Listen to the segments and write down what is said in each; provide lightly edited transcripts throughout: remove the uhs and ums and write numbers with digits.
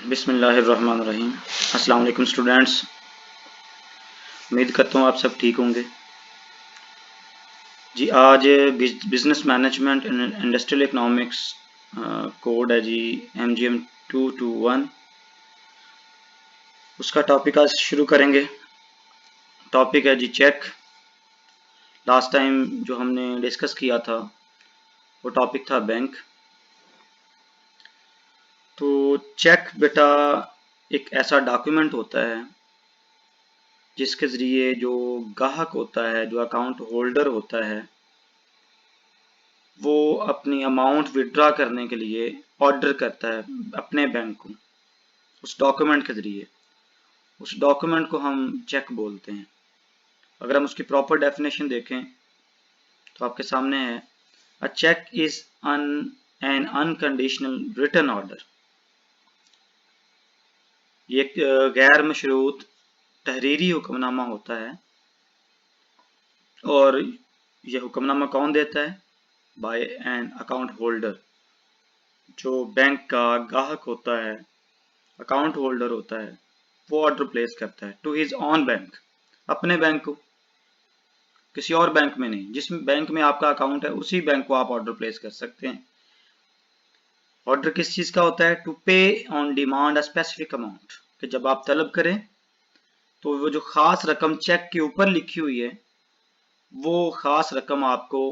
बिस्मिल्लाहिर्रहमानिर्रहीम। अस्सलाम वालेकुम स्टूडेंट्स, उम्मीद करता हूँ आप सब ठीक होंगे जी। आज business management and industrial economics code है जी MGM 221, उसका टॉपिक आज शुरू करेंगे। टॉपिक है जी चेक। लास्ट टाइम जो हमने डिस्कस किया था वो टॉपिक था बैंक। तो चेक बेटा एक ऐसा डॉक्यूमेंट होता है जिसके ज़रिए जो गाहक होता है, जो अकाउंट होल्डर होता है, वो अपनी अमाउंट विड्रॉ करने के लिए ऑर्डर करता है अपने बैंक को उस डॉक्यूमेंट के ज़रिए। उस डॉक्यूमेंट को हम चेक बोलते हैं। अगर हम उसकी प्रॉपर डेफिनेशन देखें तो आपके सामने है, a cheque is an unconditional written order. ये एक गैर मशरूत तहरीरी हुक्मनामा होता है, और यह हुक्मनामा कौन देता है? By an account holder. जो बैंक का गाहक होता है, अकाउंट होल्डर होता है, वो ऑर्डर प्लेस करता है टू हिज ऑन बैंक, अपने बैंक को, किसी और बैंक में नहीं। जिस बैंक में आपका अकाउंट है उसी बैंक को आप ऑर्डर प्लेस कर सकते हैं। ऑर्डर किस चीज़ का होता है? टू पे on demand a specific amount, कि जब आप तलब करें तो वो जो ख़ास रकम चेक के ऊपर लिखी हुई है वो ख़ास रकम आपको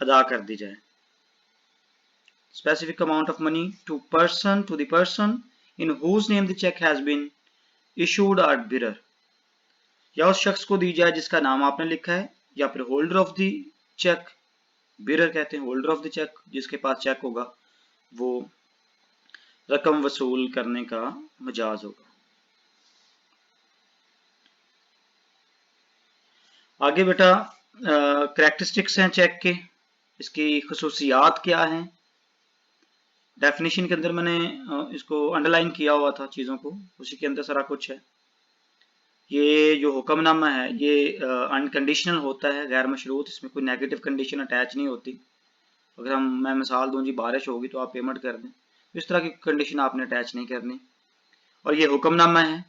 अदा कर दी जाए। Specific amount of money to the person in whose name the cheque has been issued or bearer, या उस शख्स को दी जाए जिसका नाम आपने लिखा है, या फिर होल्डर ऑफ द चेक। बिरर कहते हैं होल्डर ऑफ द चेक, जिसके पास चेक होगा वो रकम वसूल करने का मजाज होगा। आगे बेटा करैक्टरिस्टिक्स हैं चेक के, इसकी खसूसियात क्या हैं। डेफिनेशन के अंदर मैंने इसको अंडरलाइन किया हुआ था चीज़ों को, उसी के अंदर सारा कुछ है। ये जो हुक्मनामा है ये अनकंडीशनल होता है, गैर मशरूत, इसमें कोई नेगेटिव कंडीशन अटैच नहीं होती। अगर मैं मिसाल दूं जी, बारिश होगी तो आप पेमेंट कर दें, इस तरह की कंडीशन आपने अटैच नहीं करनी। और ये हुक्मनामा है,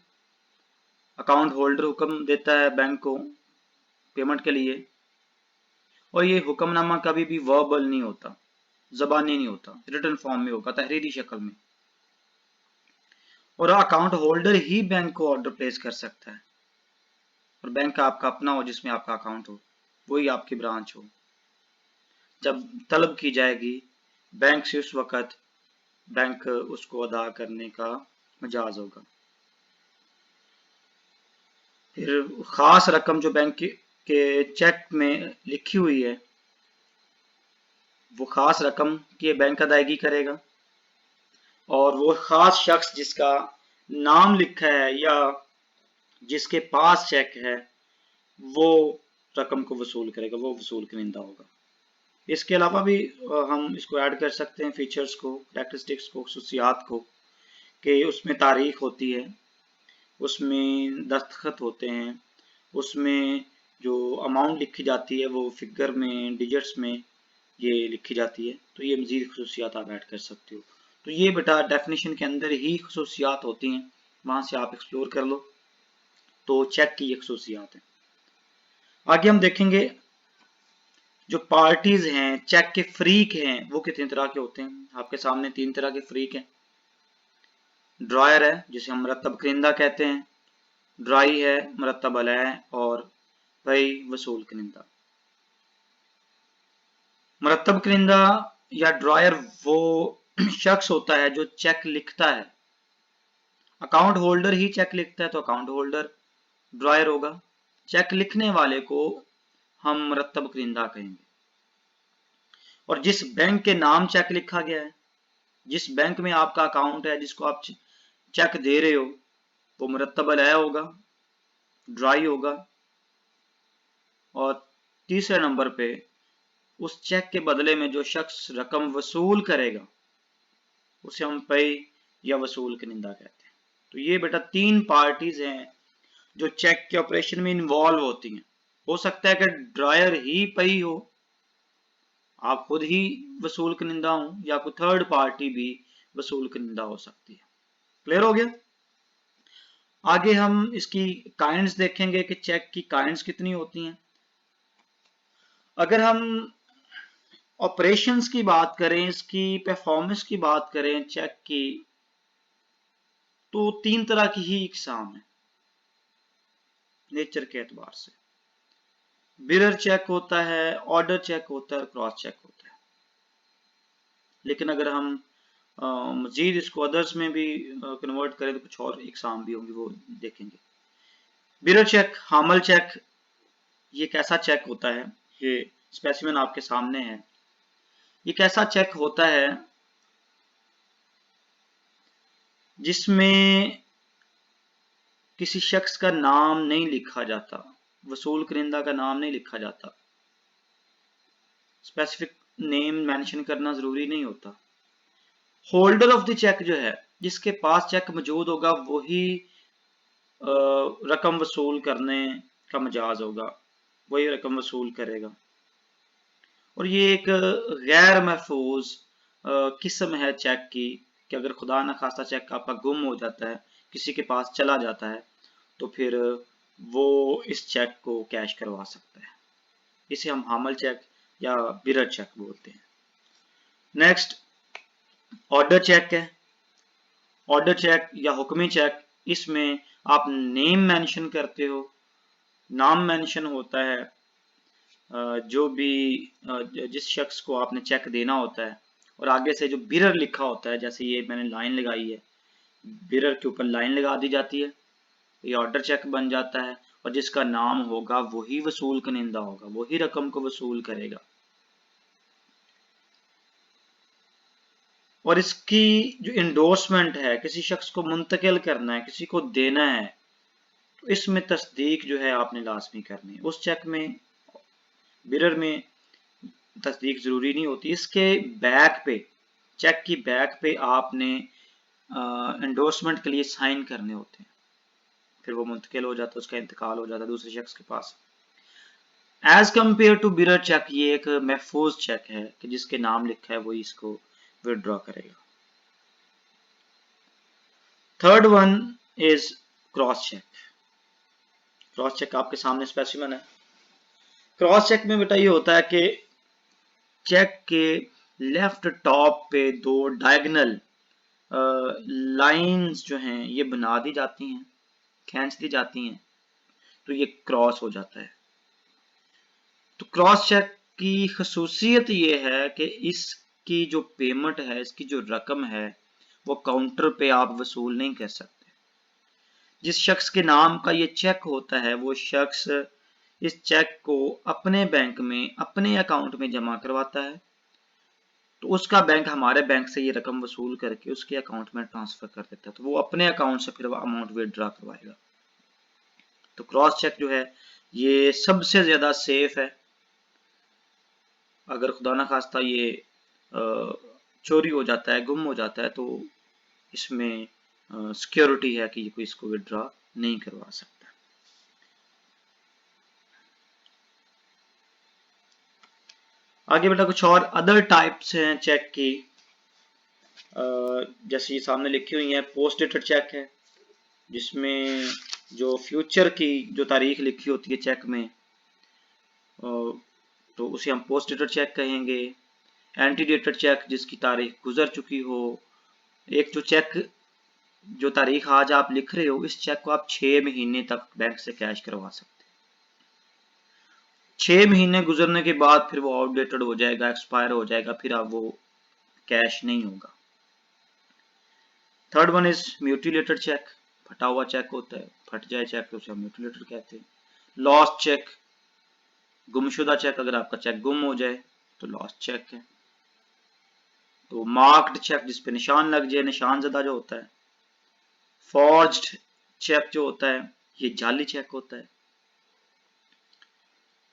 अकाउंट होल्डर हुक्म देता है बैंक को पेमेंट के लिए, और ये हुक्मनामा कभी भी वर्बल नहीं होता, ज़बानी नहीं होता, रिटन फॉर्म में होगा, तहरीरी शक्ल में। और अकाउंट होल्डर ही बैंक को ऑर्डर प्लेस कर सकता है, और बैंक का आपका अपना हो जिसमें आपका अकाउंट हो, वही आपकी ब्रांच हो। जब तलब की जाएगी बैंक से उस वक़्त बैंक उसको अदा करने का मजाज होगा। फिर ख़ास रकम जो बैंक के चेक में लिखी हुई है वो ख़ास रकम की बैंक अदायगी करेगा, और वो ख़ास शख्स जिसका नाम लिखा है या जिसके पास चेक है वो रकम को वसूल करेगा, वो वसूल करिंदा होगा। इसके अलावा भी हम इसको ऐड कर सकते हैं फीचर्स को, करैक्टरिस्टिक्स को, खसूसियात को, कि उसमें तारीख होती है, उसमें दस्तखत होते हैं, उसमें जो अमाउंट लिखी जाती है वो फिगर में, डिजिट्स में ये लिखी जाती है। तो ये मज़ीद खसूसियात आप ऐड कर सकते हो। तो ये बेटा डेफिनेशन के अंदर ही खसूसियात होती हैं, वहाँ से आप एक्सप्लोर कर लो। तो चेक की ये खसूसियात हैं। आगे हम देखेंगे जो पार्टीज हैं, चेक के फ्रीक हैं, वो कितने तरह के होते हैं। आपके सामने 3 तरह के फ्रीक हैं। ड्रायर है जिसे हम मुरत्तब करिंदा कहते हैं, ड्राई है, मुरत्तब अलैह, और भई वसूल करिंदा। मुरत्तब करिंदा या ड्रायर वो शख्स होता है जो चेक लिखता है। अकाउंट होल्डर ही चेक लिखता है तो अकाउंट होल्डर ड्रायर होगा। चेक लिखने वाले को हम मुरत्तब करिंदा कहेंगे। और जिस बैंक के नाम चेक लिखा गया है, जिस बैंक में आपका अकाउंट है, जिसको आप चेक दे रहे हो, वो मुरत्तब अलैह होगा, ड्राई होगा। और तीसरे नंबर पे उस चेक के बदले में जो शख्स रकम वसूल करेगा उसे हम पे या वसूल करिंदा कहते हैं। तो ये बेटा 3 पार्टीज हैं जो चेक के ऑपरेशन में इन्वॉल्व होती हैं। हो सकता है कि ड्रायर ही पई हो, आप खुद ही वसूल करिंदा हो, या कोई थर्ड पार्टी भी वसूल कनिंदा हो सकती है। क्लियर हो गया। आगे हम इसकी काइंड्स देखेंगे कि चेक की काइंड्स कितनी होती हैं। अगर हम ऑपरेशंस की बात करें, इसकी परफॉर्मेंस की बात करें चेक की, तो 3 तरह की ही इकसाम है नेचर के एतबार से। बिरर चेक होता है, ऑर्डर चेक होता है और क्रॉस चेक होता है। लेकिन अगर हम मजीद इसको अदर्स में भी कन्वर्ट करें तो कुछ और इकसाम भी होंगी, वो देखेंगे। बिरर चेक, हामल चेक, ये कैसा चेक होता है, ये स्पेसिमेन आपके सामने है। ये कैसा चेक होता है जिसमें किसी शख्स का नाम नहीं लिखा जाता, वसूल करिंदा का नाम नहीं लिखा जाता, स्पेसिफिक नेम मेंशन करना जरूरी नहीं होता। होल्डर ऑफ द चेक जो है, जिसके पास चेक मौजूद होगा वही रकम वसूल करने का मजाज होगा, वही रकम वसूल करेगा। और ये एक गैर महफूज किस्म है चेक की कि अगर खुदा न खास्ता चेक आपका गुम हो जाता है, किसी के पास चला जाता है, तो फिर वो इस चेक को कैश करवा सकता है। इसे हम हामल चेक या बिरर चेक बोलते हैं। नेक्स्ट ऑर्डर चेक है। ऑर्डर चेक या हुक्मी चेक, इसमें आप नेम मेंशन करते हो, नाम मेंशन होता है, जो भी जिस शख्स को आपने चेक देना होता है, और आगे से जो बिरर लिखा होता है, जैसे ये मैंने लाइन लगाई है, बिरर के ऊपर लाइन लगा दी जाती है, ये ऑर्डर चेक बन जाता है। और जिसका नाम होगा वही वसूल कनिंदा होगा, वही रकम को वसूल करेगा। और इसकी जो इंडोर्समेंट है, किसी शख्स को मुंतकिल करना है, किसी को देना है, तो इसमें तस्दीक जो है आपने लाजमी करनी है। उस चेक में, बिरर में तस्दीक जरूरी नहीं होती। इसके बैक पे, चेक की बैक पे आपने एंडोर्समेंट के लिए साइन करने होते हैं, फिर वो मुंतकिल हो जाता है, उसका इंतकाल हो जाता है दूसरे शख्स के पास। एज कम्पेयर टू बिरर चेक, ये एक महफूज चेक है कि जिसके नाम लिखा है वही इसको विड्रॉ करेगा। Third one is cross cheque. Cross cheque आपके सामने स्पेसिमेन है। क्रॉस चेक में बेटा ये होता है कि चेक के लेफ्ट टॉप पे दो डायगोनल लाइंस जो हैं ये बना दी जाती हैं, खींच दी जाती हैं, तो ये क्रॉस हो जाता है। तो क्रॉस चेक की खसूसियत ये है कि इसकी जो पेमेंट है, इसकी जो रकम है, वो काउंटर पे आप वसूल नहीं कर सकते। जिस शख्स के नाम का ये चेक होता है, वो शख्स इस चेक को अपने बैंक में, अपने अकाउंट में जमा करवाता है, तो उसका बैंक हमारे बैंक से ये रकम वसूल करके उसके अकाउंट में ट्रांसफर कर देता है, तो वो अपने अकाउंट से फिर अमाउंट विड्रॉ करवाएगा। तो क्रॉस चेक जो है ये सबसे ज्यादा सेफ है। अगर खुदा ना खास्ता ये चोरी हो जाता है, गुम हो जाता है, तो इसमें सिक्योरिटी है कि कोई इसको विड्रॉ नहीं करवा सकता। आगे बेटा कुछ और अदर टाइप्स हैं चेक की, जैसे ये सामने लिखी हुई है। पोस्ट डेटेड चेक है, जिसमें जो फ्यूचर की जो तारीख लिखी होती है चेक में, तो उसे हम पोस्ट डेटेड चेक कहेंगे। एंटी डेटेड चेक, जिसकी तारीख गुजर चुकी हो। एक जो चेक, जो तारीख आज आप लिख रहे हो, इस चेक को आप 6 महीने तक बैंक से कैश करवा सकते हैं। 6 महीने गुजरने के बाद फिर वो आउटडेटेड हो जाएगा, एक्सपायर हो जाएगा, फिर अब वो कैश नहीं होगा। Third one is mutilated cheque. फटा हुआ चेक होता है, फट जाए चेक तो उसे हम म्यूटिलेटेड कहते हैं। लॉस्ट चेक, गुमशुदा चेक, अगर आपका चेक गुम हो जाए तो लॉस्ट चेक है। तो मार्क्ड चेक, जिसपे निशान लग जाए, निशान ज़दा जो होता है। फॉर्ज्ड चेक जो होता है ये जाली चेक होता है।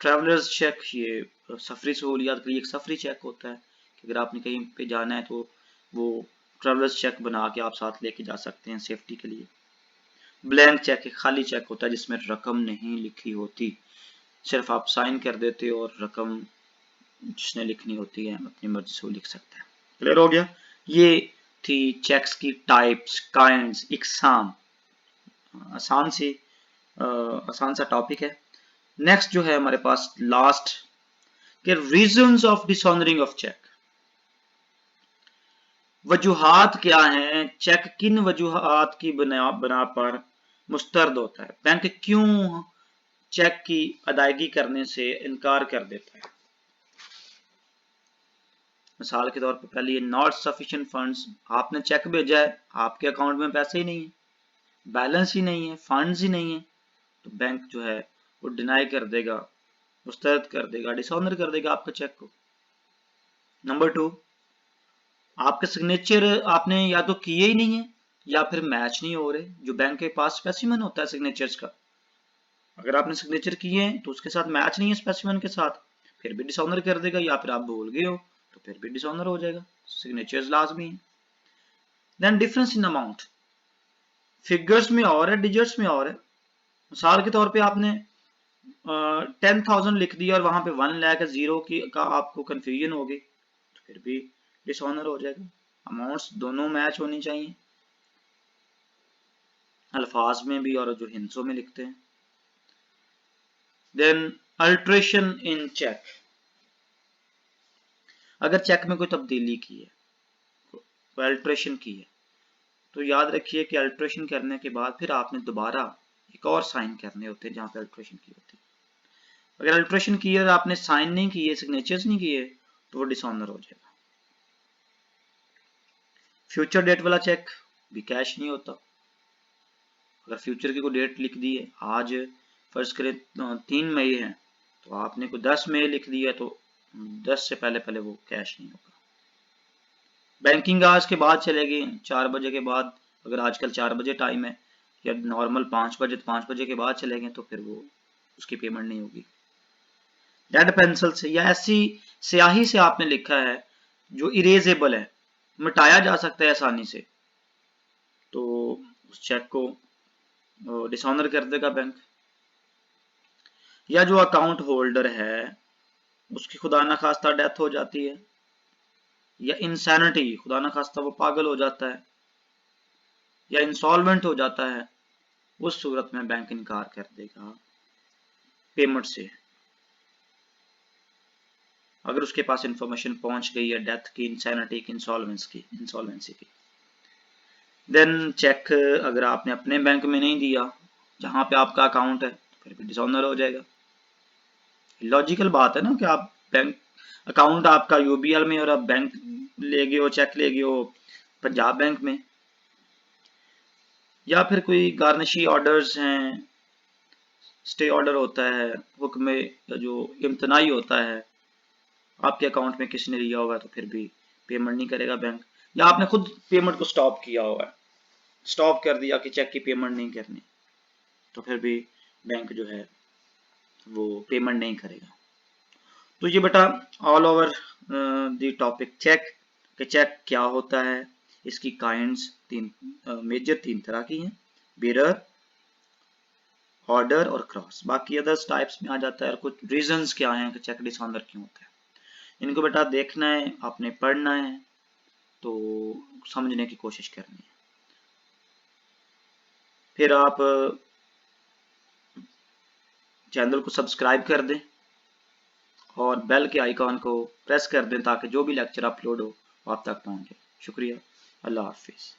ट्रैवलर्स चेक, ये सफरी सहूलियात के लिए एक सफरी चेक होता है कि अगर आपने कहीं पे जाना है तो वो ट्रैवलर्स चेक बना के आप साथ लेके जा सकते हैं सेफ्टी के लिए। ब्लैंक चेक एक खाली चेक होता है जिसमें रकम नहीं लिखी होती, सिर्फ आप साइन कर देते हो और रकम जिसने लिखनी होती है अपनी मर्जी से वो लिख सकता है। क्लियर हो गया। ये थी चेक्स की टाइप्स, काइंड्स, इकसाम। आसान सा टॉपिक है। नेक्स्ट जो है हमारे पास लास्ट के रीजंस ऑफ डिसऑनरिंग ऑफ चेक। वजूहात क्या हैं, चेक किन वजूहात की बना पर मुस्तरद होता है, बैंक क्यों चेक की अदायगी करने से इनकार कर देता है। मिसाल के तौर पर पहले ये नॉट सफिशिएंट फंड्स, आपने चेक भेजा है, आपके अकाउंट में पैसे ही नहीं है, बैलेंस ही नहीं है, फंड्स ही नहीं है, तो बैंक जो है वो डिनाई कर देगा, मुस्तरद कर देगा, डिसऑनर कर देगा आपके चेक को। नंबर 2, आपके सिग्नेचर आपने या तो किए ही नहीं है या फिर मैच नहीं हो रहे, जो बैंक के पास स्पेसिमेन होता है सिग्नेचर्स का। अगर आपने सिग्नेचर किए हैं तो उसके साथ मैच नहीं है स्पेसिमेन के साथ, फिर भी डिसऑनर कर देगा, या फिर आप भूल गए हो तो फिर भी डिसऑनर हो जाएगा, सिग्नेचर्स लाजमी है। Then difference in amount, figures में और है, डिजिट्स में और है। मिसाल के तौर पे आपने 10,000 लिख दिया और वहां पे 1 लाख 0 की का आपको कंफ्यूजन हो गई, तो फिर भी डिसऑनर हो जाएगा। अमाउंट्स दोनों मैच होनी चाहिए, अल्फाज में भी और जो हिंसों में लिखते हैं। देन अल्ट्रेशन इन चेक, अगर चेक में कोई तब्दीली की है, कोई अल्ट्रेशन की है, तो याद रखिए कि अल्ट्रेशन करने के बाद फिर आपने दोबारा एक और साइन करने होते हैं जहां पे अल्ट्रेशन की होती है। अगर अल्ट्रेशन की है और आपने साइन नहीं किए, सिग्नेचर्स नहीं किए, तो वो डिसऑनर हो जाएगा। फ्यूचर डेट वाला चेक भी कैश नहीं होता। अगर फ्यूचर की कोई डेट लिख दी है, आज फर्ज करें 3 मई है, तो आपने कोई 10 मई लिख दिया तो 10 से पहले पहले वो कैश नहीं होगा। बैंकिंग आज के बाद चलेगी 4 बजे के बाद, अगर आजकल 4 बजे टाइम है, या नॉर्मल 5 बजे, 5 बजे के बाद चलेंगे तो फिर वो उसकी पेमेंट नहीं होगी। रेड पेंसिल से या ऐसी स्याही से आपने लिखा है जो इरेजेबल है, मिटाया जा सकता है आसानी से, तो उस चेक को डिसऑनर कर देगा बैंक। या जो अकाउंट होल्डर है उसकी खुदा ना खास्ता डेथ हो जाती है, या इंसैनिटी, खुदा ना खास्ता वो पागल हो जाता है, या इंसॉल्वेंट हो जाता है, उस सूरत में बैंक इनकार कर देगा पेमेंट से। अगर उसके पास इंफॉर्मेशन पहुंच गई है डेथ की, इंसैनिटी की, इंसॉल्वेंसी की। देन चेक अगर आपने अपने बैंक में नहीं दिया जहां पे आपका अकाउंट है, तो फिर भी डिसऑनर हो जाएगा। लॉजिकल बात है ना कि आप बैंक अकाउंट आपका यूबीएल में और आप बैंक ले गए हो, चेक ले गए हो पंजाब बैंक में, या फिर कोई गार्निशी ऑर्डर्स हैं, स्टे ऑर्डर होता है, हुक्म जो इम्तनाई होता है, आपके अकाउंट में किसी ने लिया होगा, तो फिर भी पेमेंट नहीं करेगा बैंक। या आपने खुद पेमेंट को स्टॉप किया होगा, स्टॉप कर दिया कि चेक की पेमेंट नहीं करनी, तो फिर भी बैंक जो है वो पेमेंट नहीं करेगा। तो ये बेटा all over the topic cheque कि चेक क्या होता है, इसकी काइंड्स मेजर 3 तरह की हैं, बेरर, ऑर्डर और क्रॉस। बाकी अदर्स टाइप्स में आ जाता है, और कुछ रीजंस क्या हैं कि चेक डिसऑनर क्यों होता है, इनको बेटा देखना है, आपने पढ़ना है, तो समझने की कोशिश करनी है। फिर आप चैनल को सब्सक्राइब कर दें और बेल के आइकॉन को प्रेस कर दें ताकि जो भी लेक्चर अपलोड हो आप तक पहुंचे। शुक्रिया, अल्लाह हाफिज़।